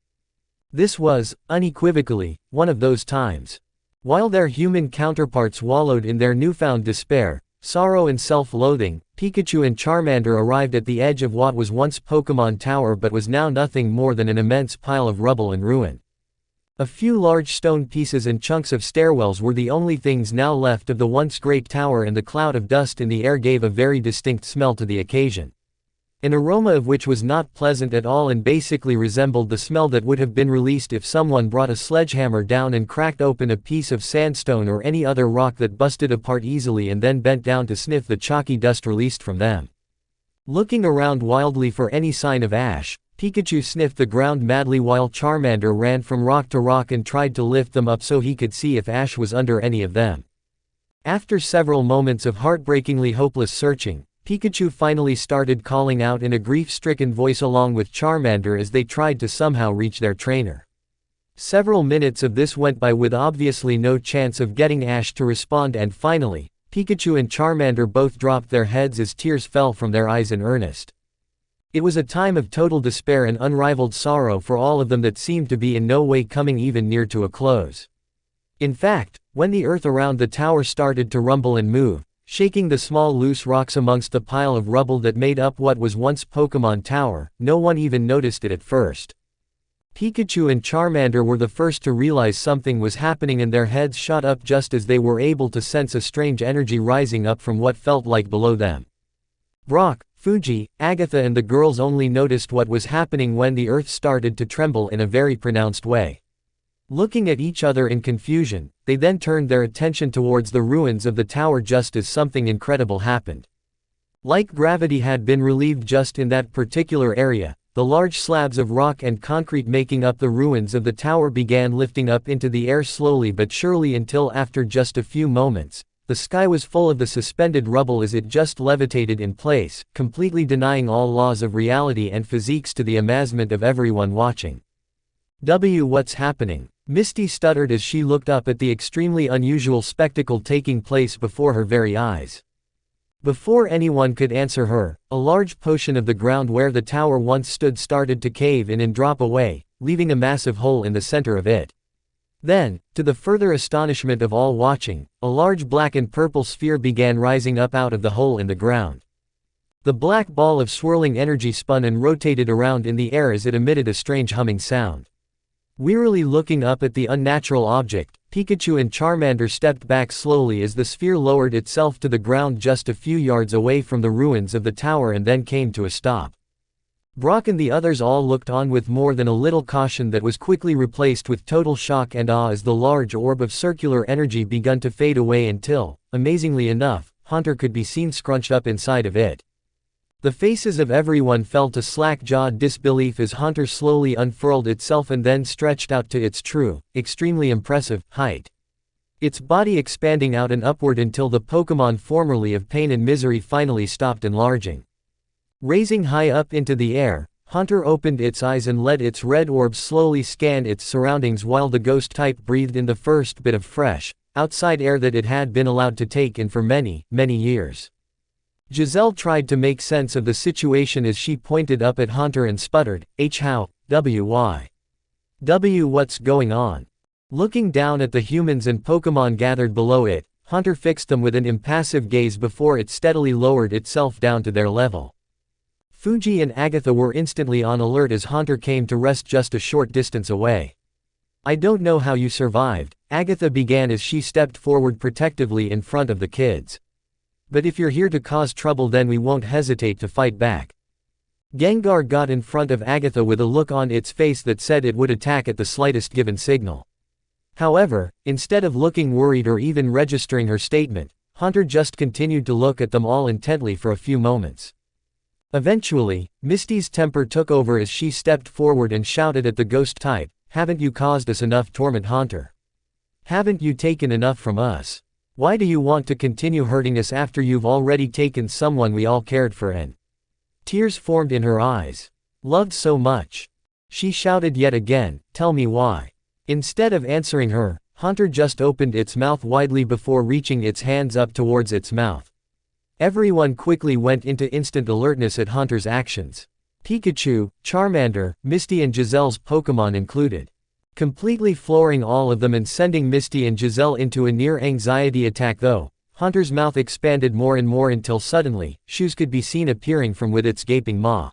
Speaker 1: This was, unequivocally, one of those times. While their human counterparts wallowed in their newfound despair, sorrow and self-loathing, Pikachu and Charmander arrived at the edge of what was once Pokémon Tower but was now nothing more than an immense pile of rubble and ruin. A few large stone pieces and chunks of stairwells were the only things now left of the once great tower, and the cloud of dust in the air gave a very distinct smell to the occasion. An aroma of which was not pleasant at all and basically resembled the smell that would have been released if someone brought a sledgehammer down and cracked open a piece of sandstone or any other rock that busted apart easily and then bent down to sniff the chalky dust released from them. Looking around wildly for any sign of Ash, Pikachu sniffed the ground madly while Charmander ran from rock to rock and tried to lift them up so he could see if Ash was under any of them. After several moments of heartbreakingly hopeless searching, Pikachu finally started calling out in a grief-stricken voice along with Charmander as they tried to somehow reach their trainer. Several minutes of this went by with obviously no chance of getting Ash to respond, and finally, Pikachu and Charmander both dropped their heads as tears fell from their eyes in earnest. It was a time of total despair and unrivaled sorrow for all of them that seemed to be in no way coming even near to a close. In fact, when the earth around the tower started to rumble and move, shaking the small loose rocks amongst the pile of rubble that made up what was once Pokémon Tower, no one even noticed it at first. Pikachu and Charmander were the first to realize something was happening, and their heads shot up just as they were able to sense a strange energy rising up from what felt like below them. Brock, Fuji, Agatha and the girls only noticed what was happening when the earth started to tremble in a very pronounced way. Looking at each other in confusion, they then turned their attention towards the ruins of the tower just as something incredible happened. Like gravity had been relieved just in that particular area, the large slabs of rock and concrete making up the ruins of the tower began lifting up into the air slowly but surely until after just a few moments, the sky was full of the suspended rubble as it just levitated in place, completely denying all laws of reality and physics to the amazement of everyone watching. What's happening? Misty stuttered as she looked up at the extremely unusual spectacle taking place before her very eyes. Before anyone could answer her, a large portion of the ground where the tower once stood started to cave in and drop away, leaving a massive hole in the center of it. Then, to the further astonishment of all watching, a large black and purple sphere began rising up out of the hole in the ground. The black ball of swirling energy spun and rotated around in the air as it emitted a strange humming sound. Wearily looking up at the unnatural object, Pikachu and Charmander stepped back slowly as the sphere lowered itself to the ground just a few yards away from the ruins of the tower and then came to a stop. Brock and the others all looked on with more than a little caution that was quickly replaced with total shock and awe as the large orb of circular energy began to fade away until, amazingly enough, Haunter could be seen scrunched up inside of it. The faces of everyone fell to slack-jawed disbelief as Haunter slowly unfurled itself and then stretched out to its true, extremely impressive, height. Its body expanding out and upward until the Pokémon formerly of pain and misery finally stopped enlarging. Raising high up into the air, Haunter opened its eyes and let its red orb slowly scan its surroundings while the ghost type breathed in the first bit of fresh, outside air that it had been allowed to take in for many, many years. Giselle tried to make sense of the situation as she pointed up at Haunter and sputtered, how, why? What's going on? Looking down at the humans and Pokémon gathered below it, Hunter fixed them with an impassive gaze before it steadily lowered itself down to their level. Fuji and Agatha were instantly on alert as Hunter came to rest just a short distance away. "I don't know how you survived," Agatha began as she stepped forward protectively in front of the kids. "But if you're here to cause trouble, then we won't hesitate to fight back." Gengar got in front of Agatha with a look on its face that said it would attack at the slightest given signal. However, instead of looking worried or even registering her statement, Hunter just continued to look at them all intently for a few moments. Eventually, Misty's temper took over as she stepped forward and shouted at the ghost type, "Haven't you caused us enough torment, Hunter? Haven't you taken enough from us? Why do you want to continue hurting us after you've already taken someone we all cared for and..." Tears formed in her eyes. "Loved so much?" she shouted yet again, "Tell me why." Instead of answering her, Hunter just opened its mouth widely before reaching its hands up towards its mouth. Everyone quickly went into instant alertness at Hunter's actions. Pikachu, Charmander, Misty and Giselle's Pokémon included. Completely flooring all of them and sending Misty and Giselle into a near-anxiety attack though, Hunter's mouth expanded more and more until suddenly, shoes could be seen appearing from with its gaping maw.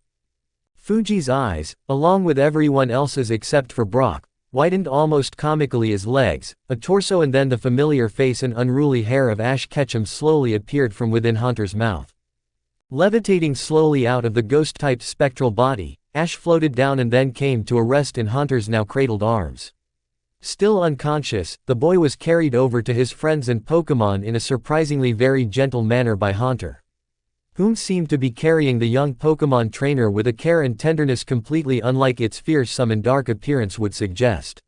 Speaker 1: Fuji's eyes, along with everyone else's except for Brock, widened almost comically as legs, a torso and then the familiar face and unruly hair of Ash Ketchum slowly appeared from within Hunter's mouth. Levitating slowly out of the ghost-type spectral body, Ash floated down and then came to a rest in Hunter's now cradled arms. Still unconscious, the boy was carried over to his friends and Pokémon in a surprisingly very gentle manner by Hunter, whom seemed to be carrying the young Pokémon trainer with a care and tenderness completely unlike its fearsome and dark appearance would suggest.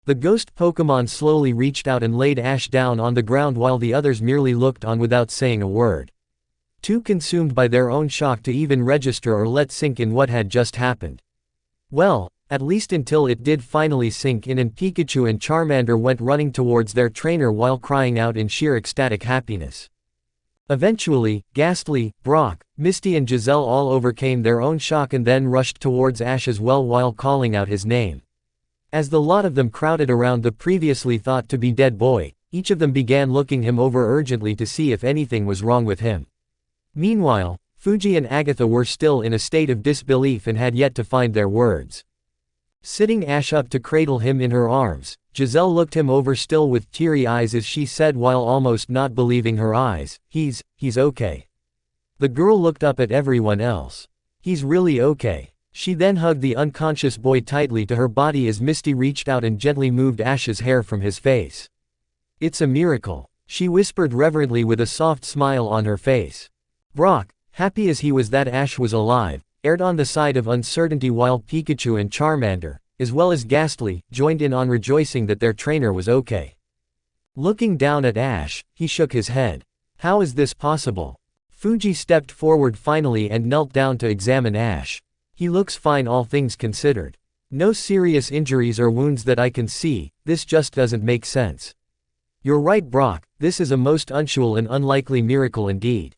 Speaker 1: The ghost Pokémon slowly reached out and laid Ash down on the ground while the others merely looked on without saying a word. Too consumed by their own shock to even register or let sink in what had just happened. Well, at least until it did finally sink in and Pikachu and Charmander went running towards their trainer while crying out in sheer ecstatic happiness. Eventually, Ghastly, Brock, Misty and Giselle all overcame their own shock and then rushed towards Ash as well while calling out his name. As the lot of them crowded around the previously thought to be dead boy, each of them began looking him over urgently to see if anything was wrong with him. Meanwhile, Fuji and Agatha were still in a state of disbelief and had yet to find their words. Sitting Ash up to cradle him in her arms, Giselle looked him over still with teary eyes as she said while almost not believing her eyes, he's okay." The girl looked up at everyone else. "He's really okay." She then hugged the unconscious boy tightly to her body as Misty reached out and gently moved Ash's hair from his face. "It's a miracle," she whispered reverently with a soft smile on her face. Brock, happy as he was that Ash was alive, erred on the side of uncertainty while Pikachu and Charmander, as well as Ghastly, joined in on rejoicing that their trainer was okay. Looking down at Ash, he shook his head. "How is this possible?" Fuji stepped forward finally and knelt down to examine Ash. "He looks fine all things considered. No serious injuries or wounds that I can see, this just doesn't make sense." "You're right, Brock, this is a most unusual and unlikely miracle indeed."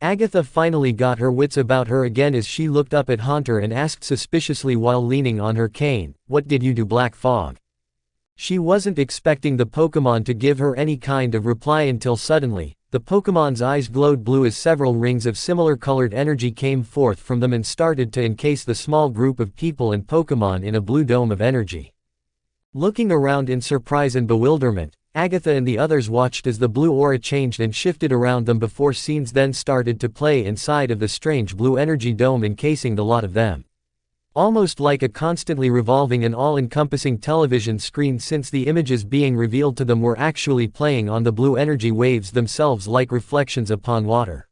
Speaker 1: Agatha finally got her wits about her again as she looked up at Hunter and asked suspiciously while leaning on her cane, "What did you do, Black Fog?" She wasn't expecting the Pokémon to give her any kind of reply until suddenly, the Pokémon's eyes glowed blue as several rings of similar colored energy came forth from them and started to encase the small group of people and Pokémon in a blue dome of energy. Looking around in surprise and bewilderment, Agatha and the others watched as the blue aura changed and shifted around them before scenes then started to play inside of the strange blue energy dome encasing the lot of them. Almost like a constantly revolving and all-encompassing television screen since the images being revealed to them were actually playing on the blue energy waves themselves like reflections upon water.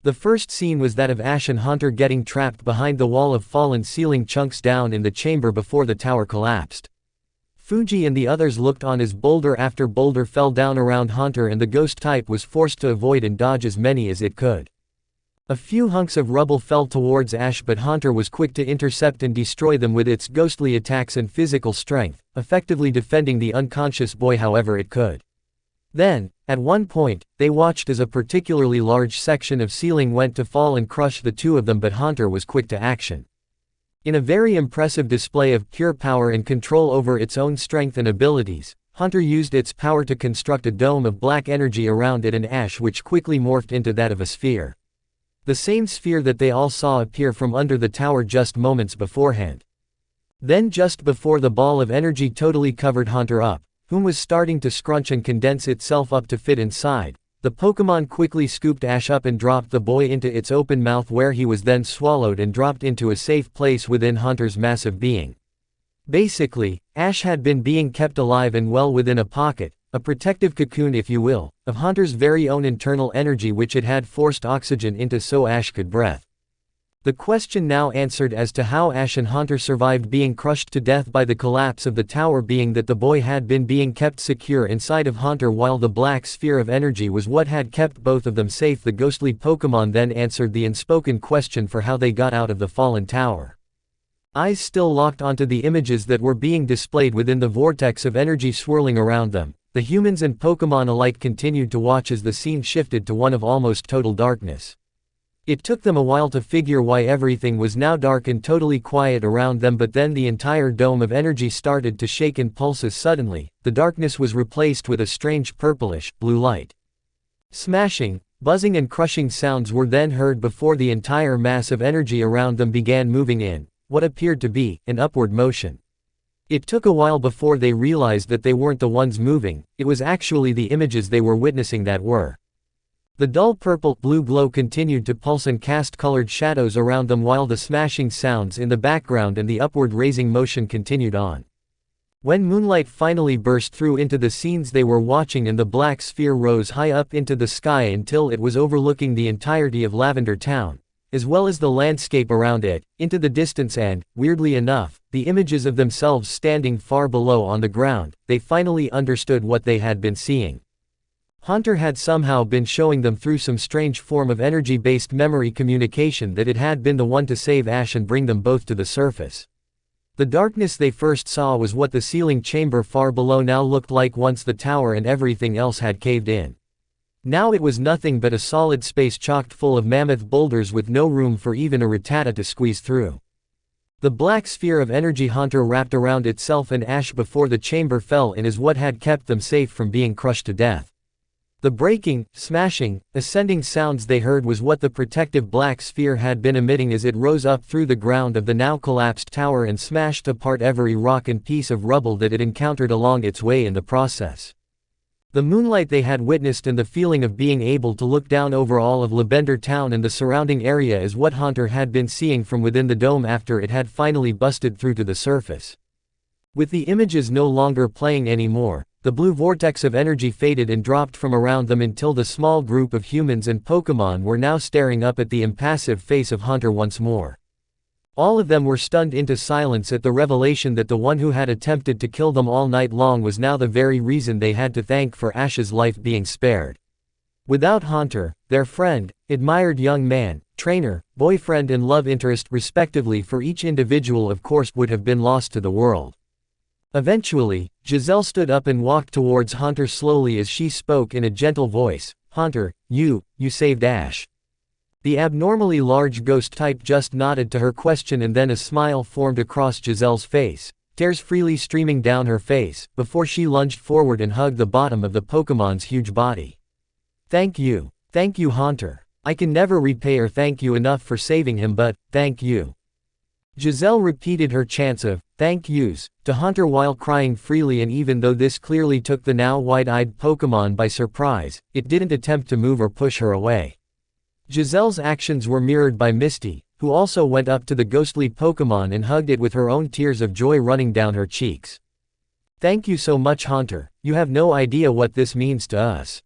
Speaker 1: The first scene was that of Ash and Hunter getting trapped behind the wall of fallen ceiling chunks down in the chamber before the tower collapsed. Fuji and the others looked on as boulder after boulder fell down around Hunter and the ghost type was forced to avoid and dodge as many as it could. A few hunks of rubble fell towards Ash but Hunter was quick to intercept and destroy them with its ghostly attacks and physical strength, effectively defending the unconscious boy however it could. Then, at one point, they watched as a particularly large section of ceiling went to fall and crush the two of them but Hunter was quick to action. In a very impressive display of pure power and control over its own strength and abilities, Hunter used its power to construct a dome of black energy around it and Ash, which quickly morphed into that of a sphere. The same sphere that they all saw appear from under the tower just moments beforehand. Then just before the ball of energy totally covered Hunter up, whom was starting to scrunch and condense itself up to fit inside, the Pokémon quickly scooped Ash up and dropped the boy into its open mouth, where he was then swallowed and dropped into a safe place within Hunter's massive being. Basically, Ash had been being kept alive and well within a pocket, a protective cocoon if you will, of Hunter's very own internal energy, which it had forced oxygen into so Ash could breathe. The question now answered as to how Ash and Hunter survived being crushed to death by the collapse of the tower, being that the boy had been being kept secure inside of Hunter while the black sphere of energy was what had kept both of them safe. The ghostly Pokémon then answered the unspoken question for how they got out of the fallen tower. Eyes still locked onto the images that were being displayed within the vortex of energy swirling around them, the humans and Pokémon alike continued to watch as the scene shifted to one of almost total darkness. It took them a while to figure why everything was now dark and totally quiet around them, but then the entire dome of energy started to shake in pulses. Suddenly, the darkness was replaced with a strange purplish, blue light. Smashing, buzzing and crushing sounds were then heard before the entire mass of energy around them began moving in what appeared to be an upward motion. It took a while before they realized that they weren't the ones moving, it was actually the images they were witnessing that were. The dull purple-blue glow continued to pulse and cast colored shadows around them, while the smashing sounds in the background and the upward raising motion continued on. When moonlight finally burst through into the scenes they were watching and the black sphere rose high up into the sky until it was overlooking the entirety of Lavender Town, as well as the landscape around it, into the distance, and, weirdly enough, the images of themselves standing far below on the ground, they finally understood what they had been seeing. Hunter had somehow been showing them through some strange form of energy-based memory communication that it had been the one to save Ash and bring them both to the surface. The darkness they first saw was what the sealing chamber far below now looked like once the tower and everything else had caved in. Now it was nothing but a solid space chocked full of mammoth boulders with no room for even a Rattata to squeeze through. The black sphere of energy Hunter wrapped around itself and Ash before the chamber fell in is what had kept them safe from being crushed to death. The breaking, smashing, ascending sounds they heard was what the protective black sphere had been emitting as it rose up through the ground of the now collapsed tower and smashed apart every rock and piece of rubble that it encountered along its way in the process. The moonlight they had witnessed and the feeling of being able to look down over all of Lavender Town and the surrounding area is what Hunter had been seeing from within the dome after it had finally busted through to the surface. With the images no longer playing anymore, the blue vortex of energy faded and dropped from around them until the small group of humans and Pokémon were now staring up at the impassive face of Hunter once more. All of them were stunned into silence at the revelation that the one who had attempted to kill them all night long was now the very reason they had to thank for Ash's life being spared. Without Hunter, their friend, admired young man, trainer, boyfriend and love interest respectively for each individual of course would have been lost to the world. Eventually, Giselle stood up and walked towards Hunter slowly as she spoke in a gentle voice, "Hunter, you saved Ash." The abnormally large ghost type just nodded to her question and then a smile formed across Giselle's face, tears freely streaming down her face, before she lunged forward and hugged the bottom of the Pokémon's huge body. Thank you, Hunter. I can never repay or thank you enough for saving him, but, thank you." Giselle repeated her chants of thank yous to Hunter while crying freely, and even though this clearly took the now wide-eyed Pokémon by surprise, it didn't attempt to move or push her away. Giselle's actions were mirrored by Misty, who also went up to the ghostly Pokémon and hugged it with her own tears of joy running down her cheeks. "Thank you so much, Hunter, you have no idea what this means to us."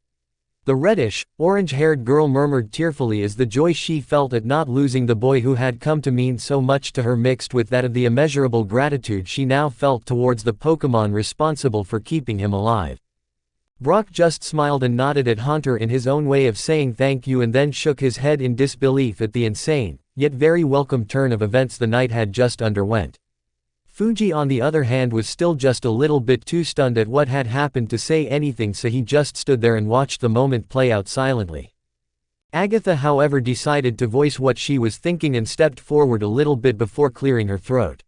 Speaker 1: The reddish, orange-haired girl murmured tearfully as the joy she felt at not losing the boy who had come to mean so much to her mixed with that of the immeasurable gratitude she now felt towards the Pokémon responsible for keeping him alive. Brock just smiled and nodded at Hunter in his own way of saying thank you and then shook his head in disbelief at the insane, yet very welcome turn of events the night had just underwent. Fuji on the other hand was still just a little bit too stunned at what had happened to say anything, so he just stood there and watched the moment play out silently. Agatha however decided to voice what she was thinking and stepped forward a little bit before clearing her throat.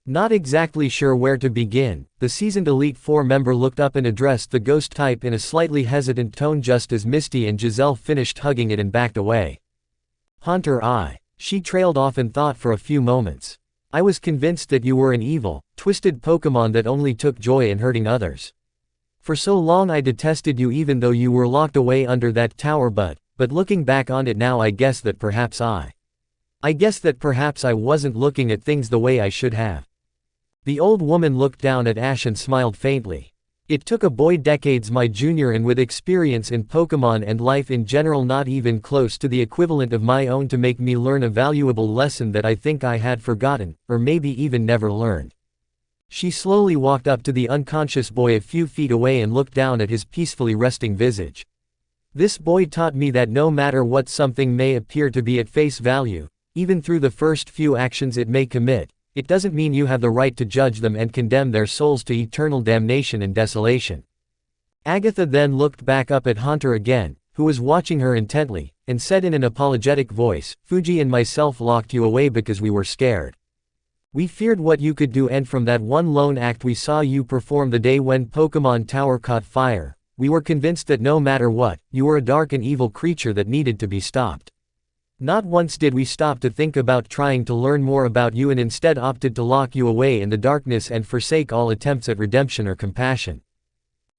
Speaker 1: Not exactly sure where to begin, the seasoned Elite Four member looked up and addressed the ghost type in a slightly hesitant tone just as Misty and Giselle finished hugging it and backed away. Hunter. She trailed off in thought for a few moments. I was convinced that you were an evil, twisted Pokémon that only took joy in hurting others. For so long I detested you even though you were locked away under that tower but looking back on it now I guess that perhaps I wasn't looking at things the way I should have. The old woman looked down at Ash and smiled faintly. It took a boy decades my junior and with experience in Pokémon and life in general not even close to the equivalent of my own to make me learn a valuable lesson that I think I had forgotten, or maybe even never learned. She slowly walked up to the unconscious boy a few feet away and looked down at his peacefully resting visage. This boy taught me that no matter what something may appear to be at face value, even through the first few actions it may commit, it doesn't mean you have the right to judge them and condemn their souls to eternal damnation and desolation. Agatha then looked back up at Hunter again, who was watching her intently, and said in an apologetic voice, Fuji and myself locked you away because we were scared. We feared what you could do and from that one lone act we saw you perform the day when Pokémon Tower caught fire, we were convinced that no matter what, you were a dark and evil creature that needed to be stopped. Not once did we stop to think about trying to learn more about you and instead opted to lock you away in the darkness and forsake all attempts at redemption or compassion.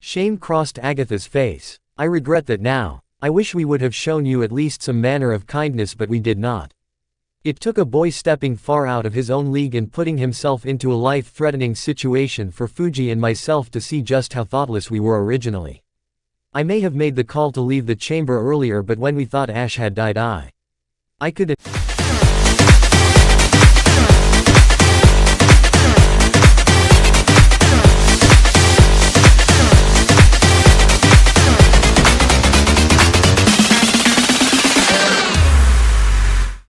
Speaker 1: Shame crossed Agatha's face. I regret that now. I wish we would have shown you at least some manner of kindness but we did not. It took a boy stepping far out of his own league and putting himself into a life-threatening situation for Fuji and myself to see just how thoughtless we were originally. I may have made the call to leave the chamber earlier but when we thought Ash had died I couldn't.